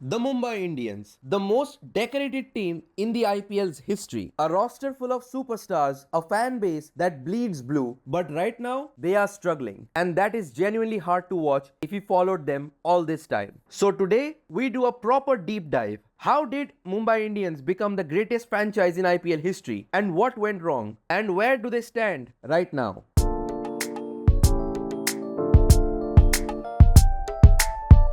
The Mumbai Indians, the most decorated team in the IPL's history. A roster full of superstars, a fan base that bleeds blue, but right now they are struggling. And that is genuinely hard to watch if you followed them all this time. So today we do a proper deep dive. How did Mumbai Indians become the greatest franchise in IPL history? And what went wrong? And where do they stand right now?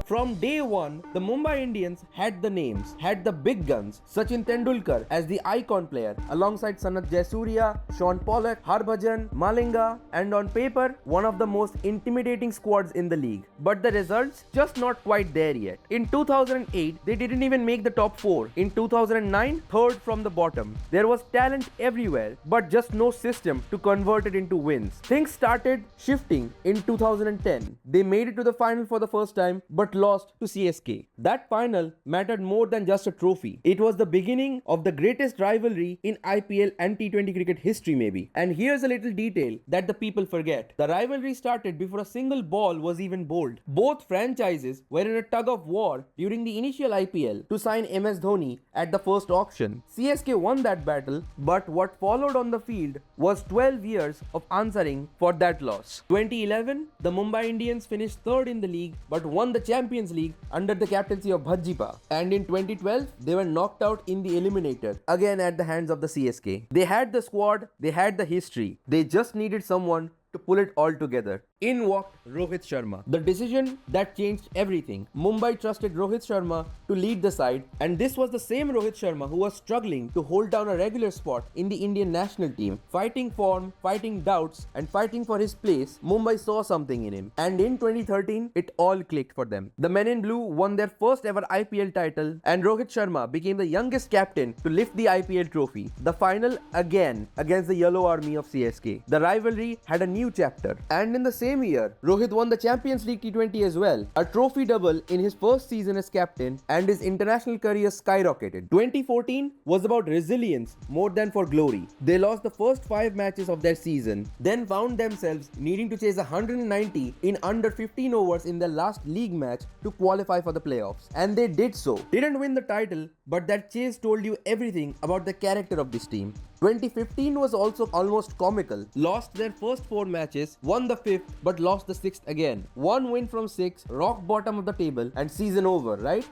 From day one, the Mumbai Indians had the names, had the big guns, Sachin Tendulkar as the icon player, alongside Sanath Jayasuriya, Sean Pollock, Harbhajan, Malinga, and on paper, one of the most intimidating squads in the league. But the results just not quite there yet. In 2008, they didn't even make the top 4. In 2009, third from the bottom. There was talent everywhere, but just no system to convert it into wins. Things started shifting in 2010. They made it to the final for the first time, but lost to CSK. That final mattered more than just a trophy. It was the beginning of the greatest rivalry in IPL and T20 cricket history maybe. And here's a little detail that the people forget. The rivalry started before a single ball was even bowled. Both franchises were in a tug of war during the initial IPL to sign MS Dhoni at the first auction. CSK won that battle, but what followed on the field was 12 years of answering for that loss. 2011, the Mumbai Indians finished third in the league but won the Champions League under the captaincy of Bhajipa. And in 2012, they were knocked out in the eliminator, again at the hands of the CSK. They had the squad, they had the history. They just needed someone to pull it all together. In walked Rohit Sharma. The decision that changed everything. Mumbai trusted Rohit Sharma to lead the side, and this was the same Rohit Sharma who was struggling to hold down a regular spot in the Indian national team. Fighting form, fighting doubts, and fighting for his place, Mumbai saw something in him. And in 2013, it all clicked for them. The men in blue won their first ever IPL title, and Rohit Sharma became the youngest captain to lift the IPL trophy. The final again against the Yellow Army of CSK. The rivalry had a new chapter. And in the same year, Rohit won the Champions League T20 as well, a trophy double in his first season as captain, and his international career skyrocketed. 2014 was about resilience more than for glory. They lost the first 5 matches of their season, then found themselves needing to chase 190 in under 15 overs in their last league match to qualify for the playoffs. And they did so. Didn't win the title, but that chase told you everything about the character of this team. 2015 was also almost comical. Lost their first 4 matches, won the 5th, but lost the 6th again. 1 win from 6, rock bottom of the table, and season over, right?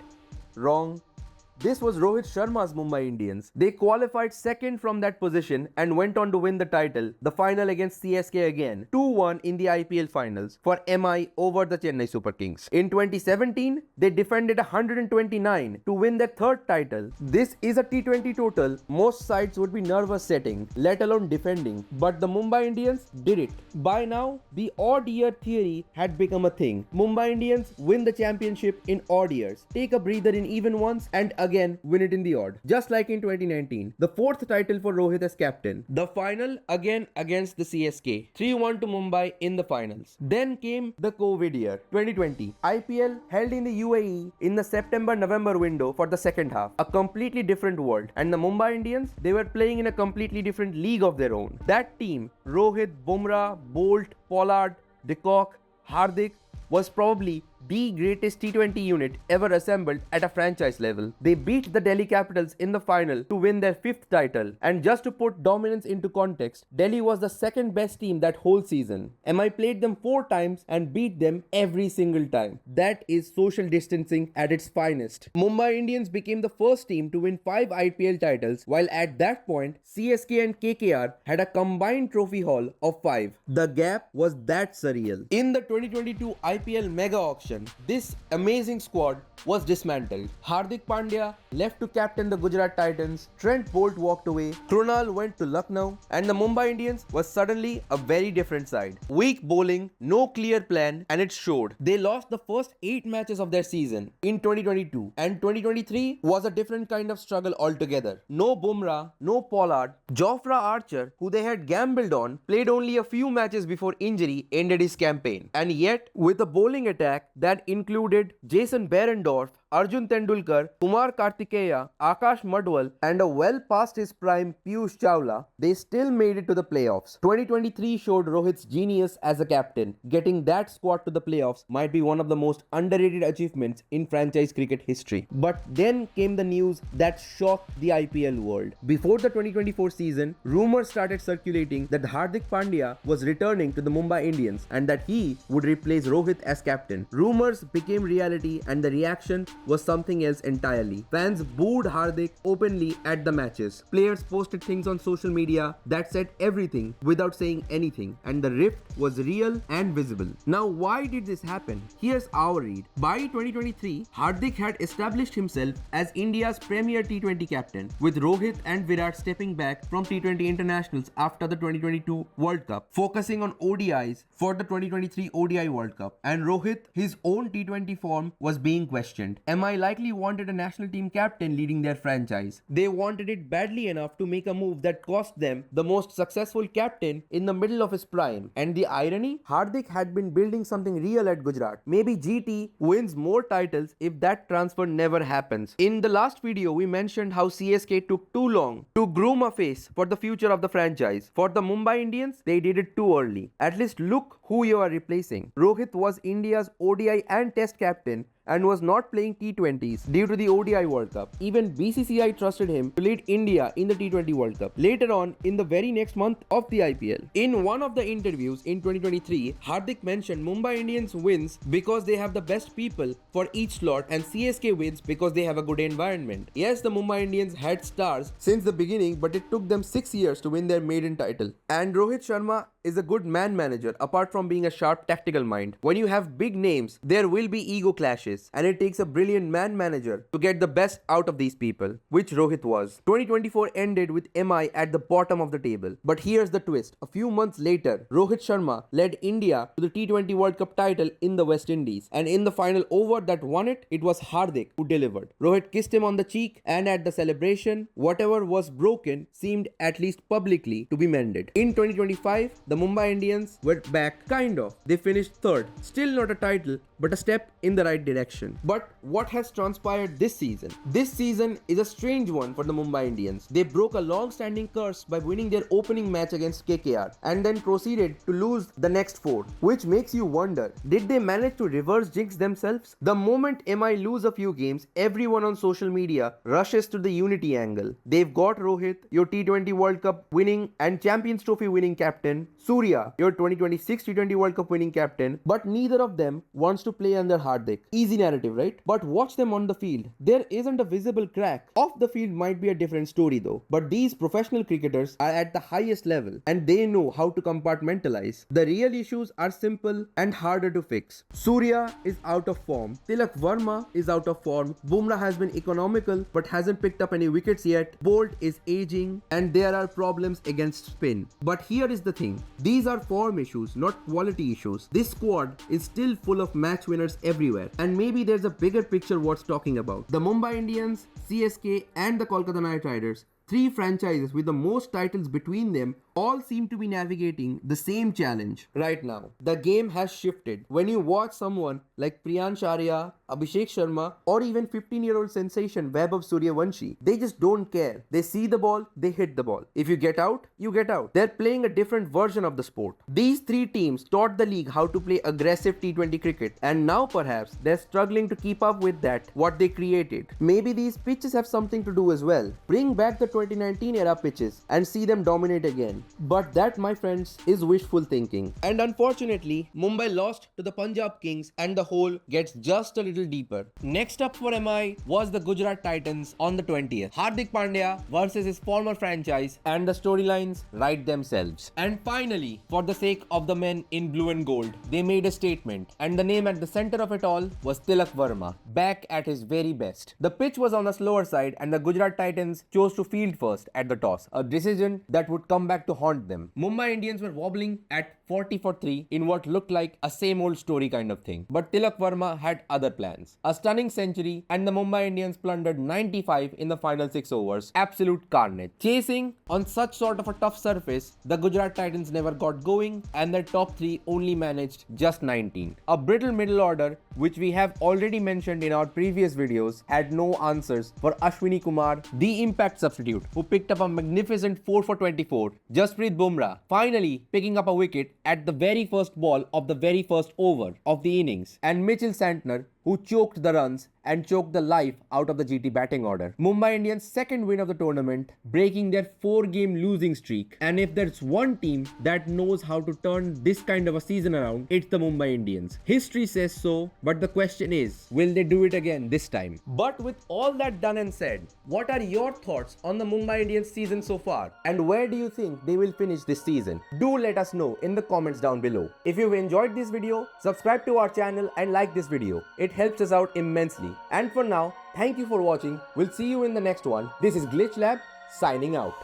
Wrong. This was Rohit Sharma's Mumbai Indians. They qualified second from that position and went on to win the title, the final against CSK again, 2-1 in the IPL finals for MI over the Chennai Super Kings. In 2017, they defended 129 to win their third title. This is a T20 total most sides would be nervous setting, let alone defending, but the Mumbai Indians did it. By now, the odd year theory had become a thing. Mumbai Indians win the championship in odd years, take a breather in even ones, and again win it in the odd. Just like in 2019, the 4th title for Rohit as captain. The final again against the CSK, 3-1 to Mumbai in the finals. Then came the COVID year, 2020. IPL held in the UAE in the September-November window for the second half. A completely different world. And the Mumbai Indians, they were playing in a completely different league of their own. That team, Rohit, Bumrah, Bolt, Pollard, De Kock, Hardik, was probably the greatest T20 unit ever assembled at a franchise level. They beat the Delhi Capitals in the final to win their 5th title. And just to put dominance into context, Delhi was the second best team that whole season. MI played them 4 times and beat them every single time. That is social distancing at its finest. Mumbai Indians became the first team to win 5 IPL titles, while at that point, CSK and KKR had a combined trophy haul of 5. The gap was that surreal. In the 2022 IPL mega auction, this amazing squad was dismantled. Hardik Pandya left to captain the Gujarat Titans, Trent Bolt walked away, Krunal went to Lucknow, and the Mumbai Indians was suddenly a very different side. Weak bowling, no clear plan, and it showed. They lost the first 8 matches of their season in 2022, and 2023 was a different kind of struggle altogether. No Bumrah, no Pollard. Jofra Archer, who they had gambled on, played only a few matches before injury ended his campaign. And yet, with a bowling attack that included Jason Behrendorff, Arjun Tendulkar, Kumar Kartikeya, Akash Madwal, and a well past his prime Piyush Chawla, they still made it to the playoffs. 2023 showed Rohit's genius as a captain. Getting that squad to the playoffs might be one of the most underrated achievements in franchise cricket history. But then came the news that shocked the IPL world. Before the 2024 season, rumors started circulating that Hardik Pandya was returning to the Mumbai Indians and that he would replace Rohit as captain. Rumors became reality and the reaction was something else entirely. Fans booed Hardik openly at the matches. Players posted things on social media that said everything without saying anything, and the rift was real and visible. Now, why did this happen? Here's our read. By 2023, Hardik had established himself as India's premier T20 captain, with Rohit and Virat stepping back from T20 internationals after the 2022 World Cup, focusing on ODIs for the 2023 ODI World Cup. And Rohit, his own T20 form was being questioned. MI likely wanted a national team captain leading their franchise. They wanted it badly enough to make a move that cost them the most successful captain in the middle of his prime. And the irony? Hardik had been building something real at Gujarat. Maybe GT wins more titles if that transfer never happens. In the last video, we mentioned how CSK took too long to groom a face for the future of the franchise. For the Mumbai Indians, they did it too early. At least look who you are replacing. Rohit was India's ODI and Test captain and was not playing T20s due to the ODI World Cup. Even BCCI trusted him to lead India in the T20 World Cup later on in the very next month of the IPL. In one of the interviews in 2023, Hardik mentioned Mumbai Indians wins because they have the best people for each slot and CSK wins because they have a good environment. Yes, the Mumbai Indians had stars since the beginning, but it took them 6 years to win their maiden title. And Rohit Sharma is a good man manager apart from being a sharp tactical mind. When you have big names, there will be ego clashes, and it takes a brilliant man manager to get the best out of these people, which Rohit was. 2024 ended with MI at the bottom of the table. But here's the twist. A few months later, Rohit Sharma led India to the T20 World Cup title in the West Indies, and in the final over that won it, it was Hardik who delivered. Rohit kissed him on the cheek, and at the celebration, whatever was broken seemed at least publicly to be mended. In 2025, the Mumbai Indians went back, kind of. They finished third. Still not a title, but a step in the right direction. But what has transpired this season? This season is a strange one for the Mumbai Indians. They broke a long-standing curse by winning their opening match against KKR and then proceeded to lose the next 4, which makes you wonder, did they manage to reverse jinx themselves? The moment MI lose a few games, everyone on social media rushes to the unity angle. They've got Rohit, your T20 World Cup winning and Champions Trophy winning captain, Surya, your 2026 T20 World Cup winning captain, but neither of them wants to play under Hardik. Easy narrative, right? But watch them on the field. There isn't a visible crack. Off the field might be a different story though. But these professional cricketers are at the highest level and they know how to compartmentalize. The real issues are simple and harder to fix. Surya is out of form. Tilak Verma is out of form. Bumrah has been economical but hasn't picked up any wickets yet. Bolt is aging and there are problems against spin. But here is the thing. These are form issues, not quality issues. This squad is still full of match winners everywhere. And maybe there's a bigger picture worth talking about. The Mumbai Indians, CSK and the Kolkata Knight Riders, 3 franchises with the most titles between them, all seem to be navigating the same challenge right now. The game has shifted. When you watch someone like Priyansh Arya, Abhishek Sharma, or even 15-year-old sensation Vaibhav Suryavanshi, they just don't care. They see the ball, they hit the ball. If you get out, you get out. They're playing a different version of the sport. These 3 teams taught the league how to play aggressive T20 cricket, and now perhaps they're struggling to keep up with that, what they created. Maybe these pitches have something to do as well. Bring back the 2019 era pitches and see them dominate again. But that, my friends, is wishful thinking. And unfortunately, Mumbai lost to the Punjab Kings and the hole gets just a little deeper. Next up for MI was the Gujarat Titans on the 20th. Hardik Pandya versus his former franchise, and the storylines write themselves. And finally, for the sake of the men in blue and gold, they made a statement. And the name at the center of it all was Tilak Verma, back at his very best. The pitch was on the slower side and the Gujarat Titans chose to field field first at the toss, a decision that would come back to haunt them. Mumbai Indians were wobbling at 40 for 3 in what looked like a same old story kind of thing. But Tilak Verma had other plans. A stunning century and the Mumbai Indians plundered 95 in the final 6 overs. Absolute carnage. Chasing on such sort of a tough surface, the Gujarat Titans never got going and their top 3 only managed just 19. A brittle middle order, which we have already mentioned in our previous videos, had no answers for Ashwini Kumar, the impact substitute, who picked up a magnificent 4 for 24. Jasprit Bumrah finally picking up a wicket at the very first ball of the very first over of the innings, and Mitchell Santner, who choked the runs and choked the life out of the GT batting order. Mumbai Indians' second win of the tournament, breaking their 4-game losing streak. And if there's one team that knows how to turn this kind of a season around, it's the Mumbai Indians. History says so, but the question is, will they do it again this time? But with all that done and said, what are your thoughts on the Mumbai Indians season so far? And where do you think they will finish this season? Do let us know in the comments down below. If you've enjoyed this video, subscribe to our channel and like this video. It helps us out immensely. And for now, thank you for watching. We'll see you in the next one. This is Glitch Lab signing out.